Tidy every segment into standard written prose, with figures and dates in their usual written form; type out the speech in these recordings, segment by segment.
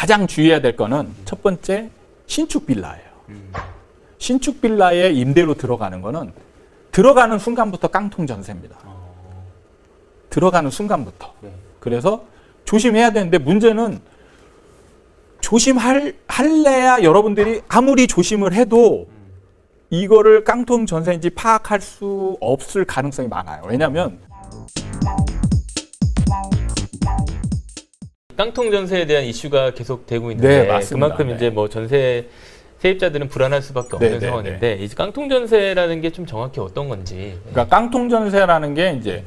가장 주의해야 될 거는 첫 번째 신축 빌라예요. 신축 빌라에 임대로 들어가는 거는 들어가는 순간부터 깡통 전세입니다. 들어가는 순간부터. 그래서 조심해야 되는데 문제는 조심할래야 여러분들이 아무리 조심을 해도 이거를 깡통 전세인지 파악할 수 없을 가능성이 많아요. 왜냐하면 깡통 전세에 대한 이슈가 계속 되고 있는데 네, 맞습니다. 그만큼 이제 뭐 전세 세입자들은 불안할 수밖에 없는 상황인데 이제 깡통 전세라는 게 좀 정확히 어떤 건지. 그러니까 깡통 전세라는 게 이제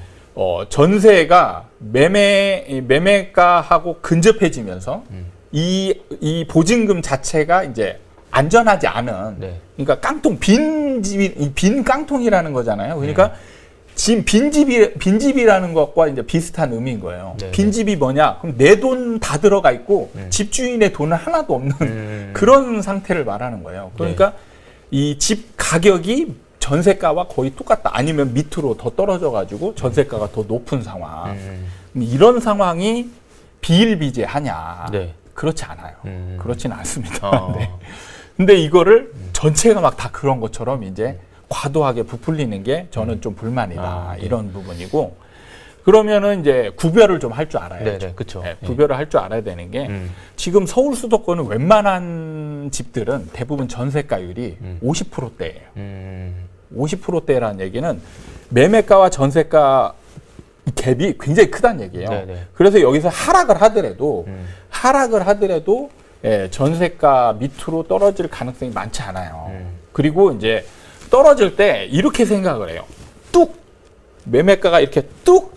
전세가 매매가하고 근접해지면서 이 보증금 자체가 이제 안전하지 않은 그러니까 깡통 빈 깡통이라는 거잖아요. 그러니까 지금 빈집이라는 것과 이제 비슷한 의미인 거예요. 빈집이 뭐냐? 그럼 내 돈 다 들어가 있고 집주인의 돈은 하나도 없는 그런 상태를 말하는 거예요. 그러니까 이 집 가격이 전세가와 거의 똑같다. 아니면 밑으로 더 떨어져 가지고 전세가가 더 높은 상황. 이런 상황이 비일비재하냐? 그렇지 않아요. 그렇지는 않습니다. 네. 근데 이거를 전체가 막 다 그런 것처럼 이제 과도하게 부풀리는 게 저는 좀 불만이다. 이런 부분이고. 그러면은 이제 구별을 좀 할 줄 알아야죠. 그렇죠. 네, 구별을 할 줄 알아야 되는 게 지금 서울 수도권은 웬만한 집들은 대부분 전세가율이 50%대예요. 50%대라는 얘기는 매매가와 전세가 갭이 굉장히 크다는 얘기예요. 그래서 여기서 하락을 하더라도 전세가 밑으로 떨어질 가능성이 많지 않아요. 그리고 이제 떨어질 때 이렇게 생각을 해요. 뚝! 매매가가 이렇게 뚝!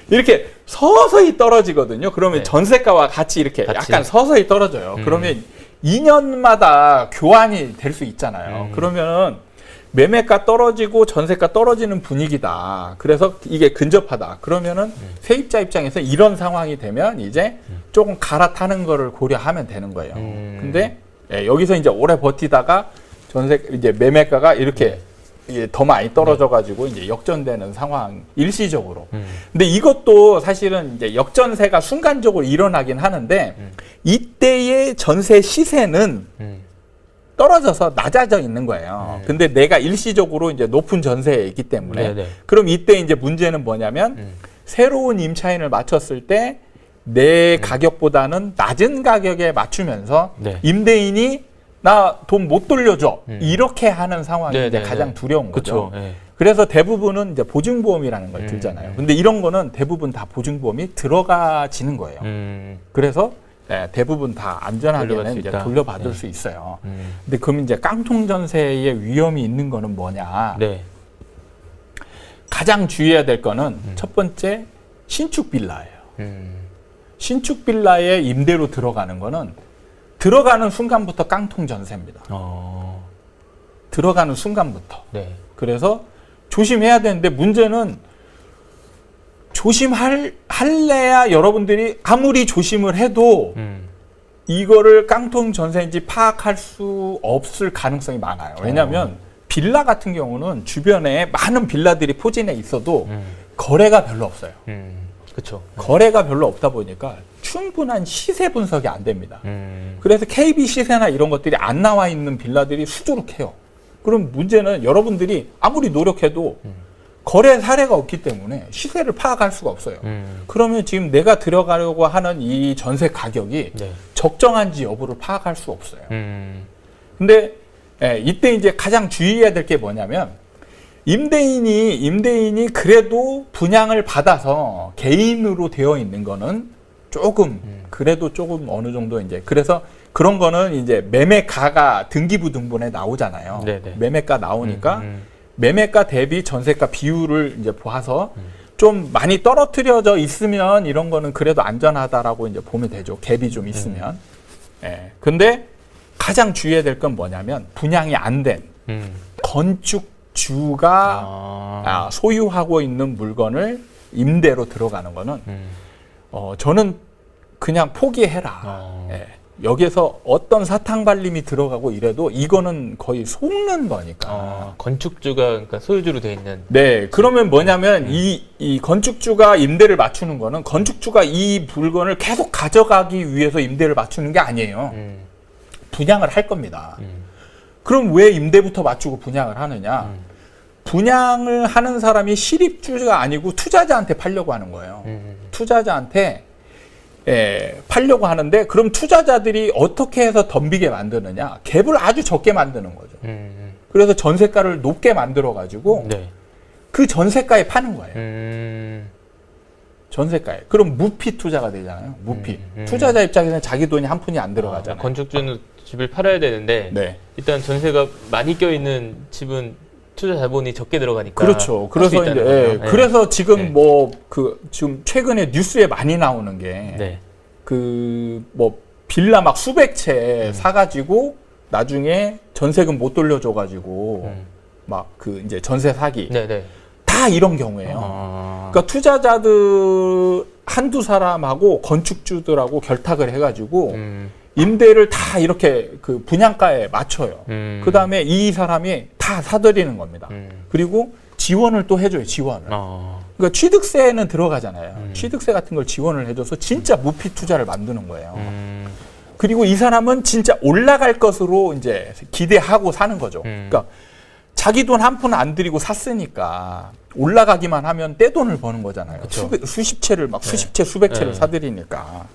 이렇게 서서히 떨어지거든요. 그러면 전세가와 같이 이렇게 약간 서서히 떨어져요. 그러면 2년마다 교환이 될 수 있잖아요. 그러면은 매매가 떨어지고 전세가 떨어지는 분위기다. 그래서 이게 근접하다. 그러면은 세입자 입장에서 이런 상황이 되면 이제 조금 갈아타는 거를 고려하면 되는 거예요. 근데 여기서 이제 오래 버티다가 이제 매매가가 이렇게 더 많이 떨어져가지고 이제 역전되는 상황 일시적으로. 근데 이것도 사실은 이제 역전세가 순간적으로 일어나긴 하는데 이때의 전세 시세는 떨어져서 낮아져 있는 거예요. 근데 내가 일시적으로 이제 높은 전세에 있기 때문에 그럼 이때 이제 문제는 뭐냐면 새로운 임차인을 맞췄을 때 내 가격보다는 낮은 가격에 맞추면서 임대인이 나 돈 못 돌려줘 이렇게 하는 상황이 이제 가장 두려운 거죠. 그래서 대부분은 이제 보증보험이라는 걸 들잖아요. 근데 이런 거는 대부분 다 보증보험이 들어가지는 거예요. 그래서 대부분 다 안전하게는 이제 돌려받을 수 있어요. 근데 그럼 이제 깡통 전세의 위험이 있는 거는 뭐냐? 가장 주의해야 될 거는 첫 번째 신축 빌라예요. 신축 빌라에 임대로 들어가는 거는 들어가는 순간부터 깡통 전세입니다. 들어가는 순간부터. 그래서 조심해야 되는데 문제는 조심할래야 여러분들이 아무리 조심을 해도 이거를 깡통 전세인지 파악할 수 없을 가능성이 많아요. 왜냐하면 빌라 같은 경우는 주변에 많은 빌라들이 포진해 있어도 거래가 별로 없어요. 거래가 별로 없다 보니까 충분한 시세 분석이 안 됩니다. 그래서 KB 시세나 이런 것들이 안 나와 있는 빌라들이 수두룩해요. 그럼 문제는 여러분들이 아무리 노력해도 거래 사례가 없기 때문에 시세를 파악할 수가 없어요. 그러면 지금 내가 들어가려고 하는 이 전세 가격이 적정한지 여부를 파악할 수 없어요. 근데 이때 이제 가장 주의해야 될 게 뭐냐면 임대인이 그래도 분양을 받아서 개인으로 되어 있는 거는 조금 그래도 조금 어느 정도 이제 그래서 그런 거는 이제 매매가가 등기부등본에 나오잖아요. 매매가 나오니까 매매가 대비 전세가 비율을 이제 봐서 좀 많이 떨어뜨려져 있으면 이런 거는 그래도 안전하다라고 이제 보면 되죠. 갭이 좀 있으면. 근데 가장 주의해야 될 건 뭐냐면 분양이 안 된 건축주가 소유하고 있는 물건을 임대로 들어가는 거는 저는 그냥 포기해라. 여기에서 어떤 사탕 발림이 들어가고 이래도 이거는 거의 속는 거니까. 건축주가 그러니까 소유주로 돼 있는. 네, 그러면 뭐냐면 이 건축주가 임대를 맞추는 거는 건축주가 이 물건을 계속 가져가기 위해서 임대를 맞추는 게 아니에요. 분양을 할 겁니다. 그럼 왜 임대부터 맞추고 분양을 하느냐? 분양을 하는 사람이 실입주가 아니고 투자자한테 팔려고 하는 거예요. 투자자한테 팔려고 하는데 그럼 투자자들이 어떻게 해서 덤비게 만드느냐? 갭을 아주 적게 만드는 거죠. 그래서 전세가를 높게 만들어 가지고 네. 그 전세가에 파는 거예요. 전세가에. 그럼 무피 투자가 되잖아요. 무피. 투자자 입장에서는 자기 돈이 한 푼이 안 들어가잖아요. 건축주는 집을 팔아야 되는데 네. 일단 전세가 많이 껴있는 집은 투자 자본이 적게 들어가니까. 그렇죠. 그래서 이제 그래서 지금 지금 최근에 뉴스에 많이 나오는 게 그 뭐 빌라 막 수백 채 사가지고 나중에 전세금 못 돌려줘가지고 막 그 이제 전세 사기. 다 이런 경우예요. 그러니까 투자자들 한두 사람하고 건축주들하고 결탁을 해가지고 임대를 다 이렇게 그 분양가에 맞춰요. 그 다음에 이 사람이 다 사들이는 겁니다. 그리고 지원을 또 해줘요, 지원을. 그러니까 취득세는 들어가잖아요. 취득세 같은 걸 지원을 해줘서 진짜 무피 투자를 만드는 거예요. 그리고 이 사람은 진짜 올라갈 것으로 이제 기대하고 사는 거죠. 그러니까 자기 돈 한 푼 안 들이고 샀으니까 올라가기만 하면 떼돈을 버는 거잖아요. 수십 채를 막 수십 채, 수백 채를 사들이니까.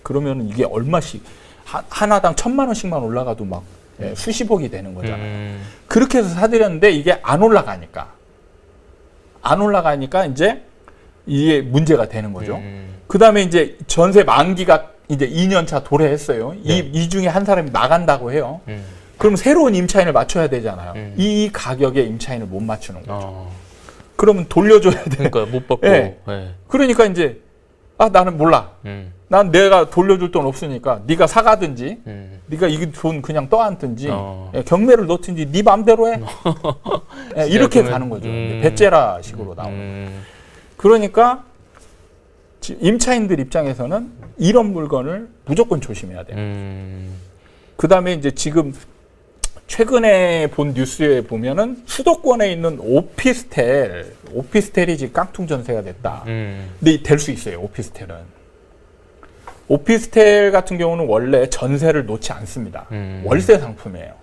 그러면 이게 얼마씩 하나당 1,000만 원씩만 올라가도 막 수십억이 되는 거잖아요. 그렇게 해서 사들였는데 이게 안 올라가니까 이제 이게 문제가 되는 거죠. 그 다음에 이제 전세 만기가 이제 2년차 도래했어요. 이 중에 한 사람이 나간다고 해요. 그럼 새로운 임차인을 맞춰야 되잖아요. 이 가격에 임차인을 못 맞추는 거죠. 그러면 돌려줘야 돼. 그러니까 못 받고. 그러니까 이제 나는 몰라. 난 내가 돌려줄 돈 없으니까 네가 사가든지 네가 이 돈 그냥 떠안든지 경매를 넣든지 네 마음대로 해. 이렇게 가는 거죠. 배째라 식으로 나오는. 그러니까 임차인들 입장에서는 이런 물건을 무조건 조심해야 돼요. 그다음에 이제 지금 최근에 본 뉴스에 보면은 수도권에 있는 오피스텔이 지금 깡통 전세가 됐다. 근데 될 수 있어요. 오피스텔 같은 경우는 원래 전세를 놓지 않습니다. 월세 상품이에요.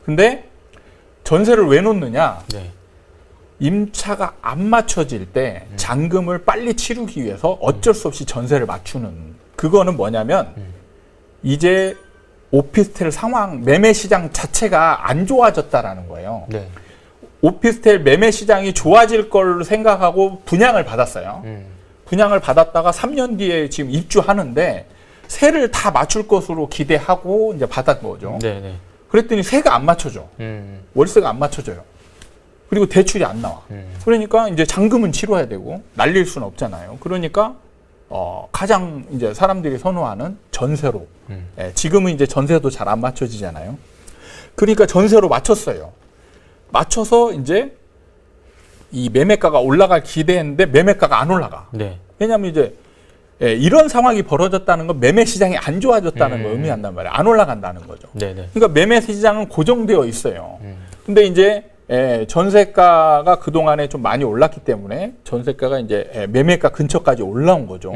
근데 전세를 왜 놓느냐? 임차가 안 맞춰질 때 잔금을 빨리 치르기 위해서 어쩔 수 없이 전세를 맞추는. 그거는 뭐냐면 이제 오피스텔 상황, 매매 시장 자체가 안 좋아졌다라는 거예요. 오피스텔 매매 시장이 좋아질 걸로 생각하고 분양을 받았어요. 분양을 받았다가 3년 뒤에 지금 입주하는데 세를 다 맞출 것으로 기대하고 이제 받은 거죠. 그랬더니 세가 안 맞춰져. 월세가 안 맞춰져요. 그리고 대출이 안 나와. 그러니까 이제 잔금은 치러야 되고 날릴 수는 없잖아요. 그러니까 가장 이제 사람들이 선호하는 전세로. 지금은 이제 전세도 잘 안 맞춰지잖아요. 그러니까 전세로 맞췄어요. 맞춰서 이제 이 매매가가 올라갈 기대했는데 매매가가 안 올라가. 왜냐하면 이제 이런 상황이 벌어졌다는 건 매매 시장이 안 좋아졌다는 걸 의미한단 말이에요. 안 올라간다는 거죠. 그러니까 매매 시장은 고정되어 있어요. 근데 이제 전세가가 그동안에 좀 많이 올랐기 때문에 전세가가 이제 매매가 근처까지 올라온 거죠.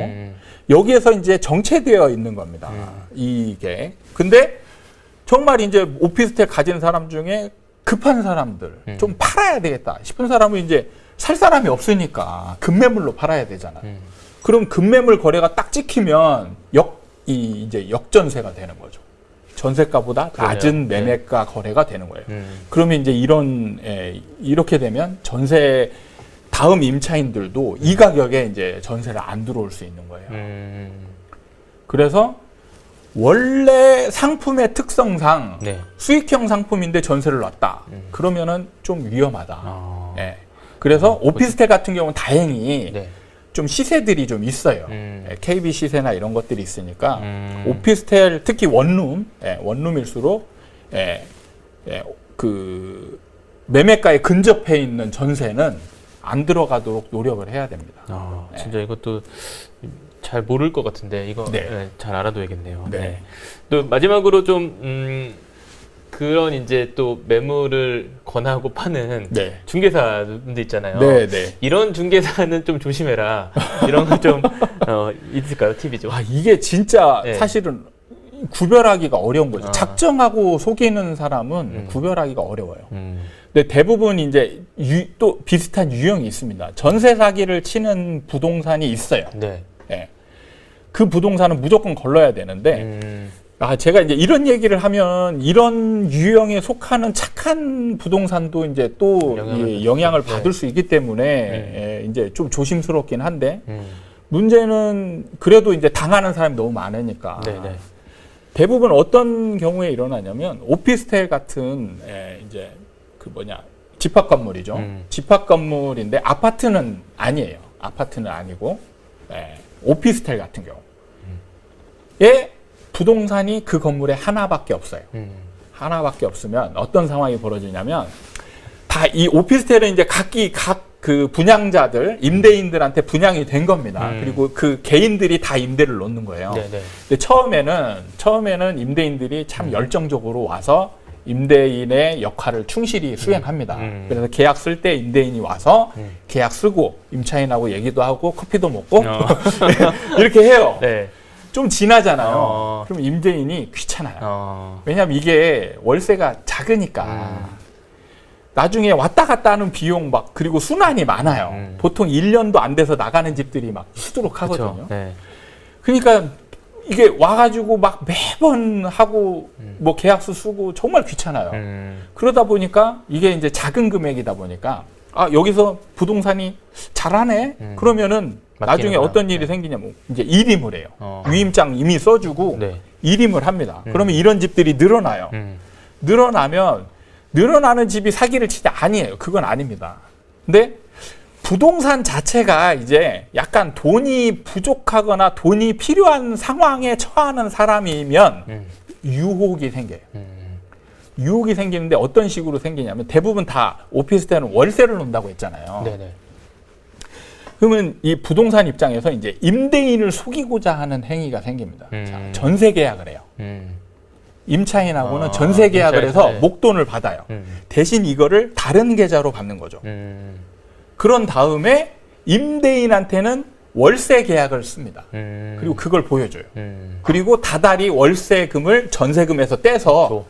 여기에서 이제 정체되어 있는 겁니다. 이게. 근데 정말 이제 오피스텔 가진 사람 중에 급한 사람들, 좀 팔아야 되겠다 싶은 사람은 이제 살 사람이 없으니까 급매물로 팔아야 되잖아요. 그럼 급매물 거래가 딱 찍히면 이제 역전세가 되는 거죠. 전세가보다 낮은 매매가 거래가 되는 거예요. 그러면 이제 이렇게 되면 전세 다음 임차인들도 이 가격에 이제 전세를 안 들어올 수 있는 거예요. 그래서 원래 상품의 특성상 수익형 상품인데 전세를 놨다. 그러면은 좀 위험하다. 그래서 오피스텔 같은 경우는 다행히 좀 시세들이 좀 있어요. KB 시세나 이런 것들이 있으니까 오피스텔 특히 원룸일수록 그 매매가에 근접해 있는 전세는 안 들어가도록 노력을 해야 됩니다. 진짜 이것도 잘 모를 것 같은데 이거 네. 네, 잘 알아둬야겠네요. 네. 네. 또 마지막으로 좀 그런 이제 또 매물을 권하고 파는 네. 중개사분들 있잖아요. 네, 네. 이런 중개사는 좀 조심해라. 이런 거 좀 있을까요? 팁이 좀. 아, 이게 진짜 네. 사실은 구별하기가 어려운 거죠. 아. 작정하고 속이는 사람은 구별하기가 어려워요. 음. 근데 대부분 이제 또 비슷한 유형이 있습니다. 전세 사기를 치는 부동산이 있어요. 네. 예. 그 부동산은 무조건 걸러야 되는데, 제가 이제 이런 얘기를 하면 이런 유형에 속하는 착한 부동산도 이제 또 영향을 받을 수 있기 때문에 예, 이제 좀 조심스럽긴 한데, 문제는 그래도 이제 당하는 사람이 너무 많으니까. 네네. 대부분 어떤 경우에 일어나냐면 오피스텔 같은 이제 집합 건물이죠. 집합 건물인데 아파트는 아니에요. 아파트는 아니고 오피스텔 같은 경우에 부동산이 그 건물에 하나밖에 없어요. 하나밖에 없으면 어떤 상황이 벌어지냐면 다 이 오피스텔은 이제 각 그 분양자들, 임대인들한테 분양이 된 겁니다. 그리고 그 개인들이 다 임대를 놓는 거예요. 네네. 근데 처음에는 임대인들이 참 열정적으로 와서 임대인의 역할을 충실히 수행합니다. 그래서 계약 쓸 때 임대인이 와서 계약 쓰고 임차인하고 얘기도 하고 커피도 먹고 이렇게 해요. 네. 좀 지나잖아요. 그럼 임대인이 귀찮아요. 왜냐하면 이게 월세가 작으니까. 나중에 왔다 갔다 하는 비용 그리고 순환이 많아요. 보통 1년도 안 돼서 나가는 집들이 막 수두룩하거든요. 네. 그러니까 이게 와가지고 막 매번 하고 뭐 계약서 쓰고 정말 귀찮아요. 그러다 보니까 이게 이제 작은 금액이다 보니까 여기서 부동산이 잘하네? 그러면은 나중에 어떤 일이 생기냐면 이제 일임을 해요. 위임장 이미 써주고 일임을 합니다. 그러면 이런 집들이 늘어나요. 늘어나는 집이 사기를 치냐? 아니에요. 그건 아닙니다. 근데 부동산 자체가 이제 약간 돈이 부족하거나 돈이 필요한 상황에 처하는 사람이면 유혹이 생겨요. 유혹이 생기는데 어떤 식으로 생기냐면 대부분 다 오피스텔은 월세를 놓는다고 했잖아요. 네네. 그러면 이 부동산 입장에서 이제 임대인을 속이고자 하는 행위가 생깁니다. 자, 전세 계약을 해요. 임차인하고는 전세 계약을 해서 목돈을 받아요. 대신 이거를 다른 계좌로 받는 거죠. 그런 다음에 임대인한테는 월세 계약을 씁니다. 그리고 그걸 보여줘요. 그리고 다달이 월세금을 전세금에서 떼서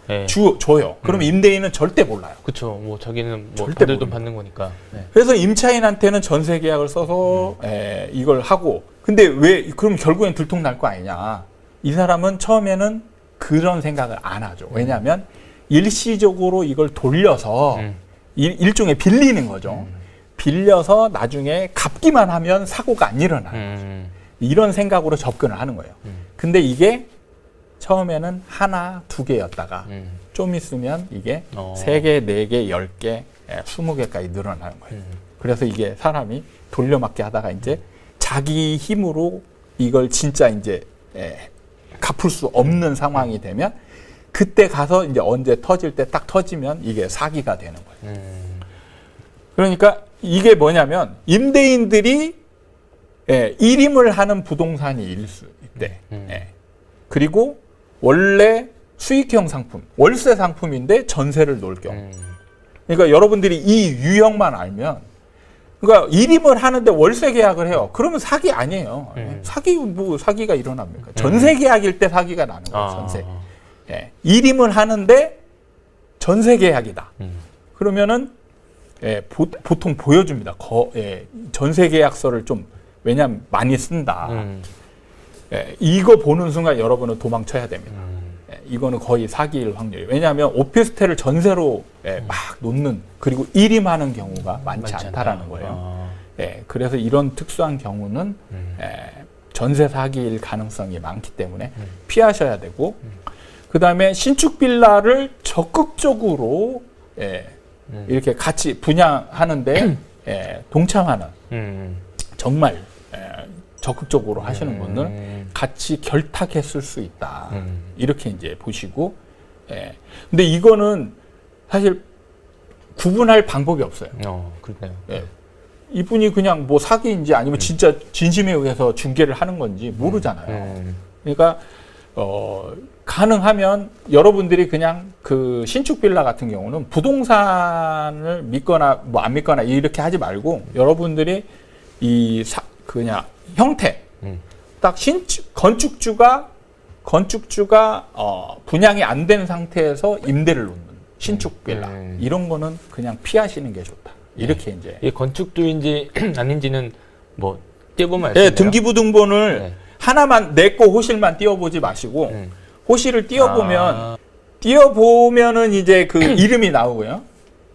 줘요. 그럼 임대인은 절대 몰라요. 그렇죠. 뭐 자기는 뭐 절대 받을 돈 받는 거니까. 네. 그래서 임차인한테는 전세 계약을 써서 이걸 하고, 근데 왜 그럼 결국엔 들통날 거 아니냐? 이 사람은 처음에는 그런 생각을 안 하죠. 왜냐하면 일시적으로 이걸 돌려서 일종의 빌리는 거죠. 빌려서 나중에 갚기만 하면 사고가 안 일어나요. 이런 생각으로 접근을 하는 거예요. 근데 이게 처음에는 하나, 두 개였다가 좀 있으면 이게 3개, 4개, 10개, 20개까지 늘어나는 거예요. 그래서 이게 사람이 돌려막기 하다가 이제 자기 힘으로 이걸 진짜 이제 갚을 수 없는 상황이 되면 그때 가서 이제 언제 터질 때 딱 터지면 이게 사기가 되는 거예요. 그러니까 이게 뭐냐면 임대인들이 일임을 하는 부동산이 수 있대. 그리고 원래 수익형 상품, 월세 상품인데 전세를 놓을 경우. 그러니까 여러분들이 이 유형만 알면, 그러니까 일임을 하는데 월세 계약을 해요. 그러면 사기 아니에요. 사기가 일어납니까? 전세 계약일 때 사기가 나는 거예요. 전세. 일임을 하는데 전세 계약이다. 그러면은 보통 보여줍니다. 전세 계약서를 좀, 왜냐하면 많이 쓴다. 이거 보는 순간 여러분은 도망쳐야 됩니다. 이거는 거의 사기일 확률이에요. 왜냐하면 오피스텔을 전세로 막 놓는, 그리고 일임하는 경우가 많지 않다라는 거예요. 그래서 이런 특수한 경우는 전세 사기일 가능성이 많기 때문에 피하셔야 되고, 그 다음에 신축 빌라를 적극적으로 이렇게 같이 분양하는데 동참하는, 정말 적극적으로 하시는 분들 같이 결탁했을 수 있다. 이렇게 이제 보시고, 근데 이거는 사실 구분할 방법이 없어요. 그렇네요. 이분이 그냥 뭐 사기인지 아니면 진짜 진심에 의해서 중개를 하는 건지 모르잖아요. 그러니까 가능하면 여러분들이 그냥 그 신축 빌라 같은 경우는 부동산을 믿거나 뭐 안 믿거나 이렇게 하지 말고 여러분들이 그냥 형태 딱 건축주가 분양이 안 된 상태에서 임대를 놓는 신축 빌라 이런 거는 그냥 피하시는 게 좋다. 이렇게 이제 이 건축주인지 아닌지는 뭐 띄워보면 알 수 있나요? 등기부등본을 하나만 내 거 호실만 띄워보지 마시고 호실을 띄워보면은 이제 그 이름이 나오고요.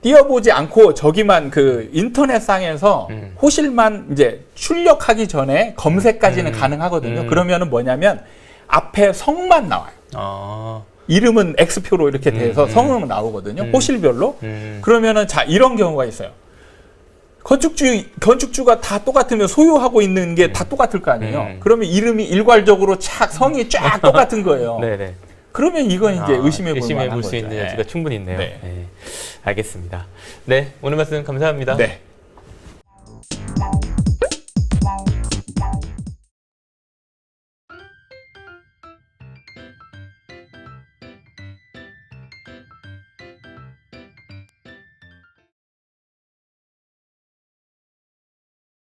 띄워보지 않고 저기만 그 인터넷상에서 호실만 이제 출력하기 전에 검색까지는 가능하거든요. 그러면은 뭐냐면 앞에 성만 나와요. 이름은 X표로 이렇게 돼서 성은 나오거든요. 호실별로. 그러면은 자 이런 경우가 있어요. 건축주가 다 똑같으면 소유하고 있는 게 다 똑같을 거 아니에요. 그러면 이름이 일괄적으로 성이 쫙 똑같은 거예요. 네네. 그러면 이건 이제 의심해 볼 만한 수 거죠. 있는 여지가 충분히 있네요. 네. 네. 알겠습니다. 네, 오늘 말씀 감사합니다. 네.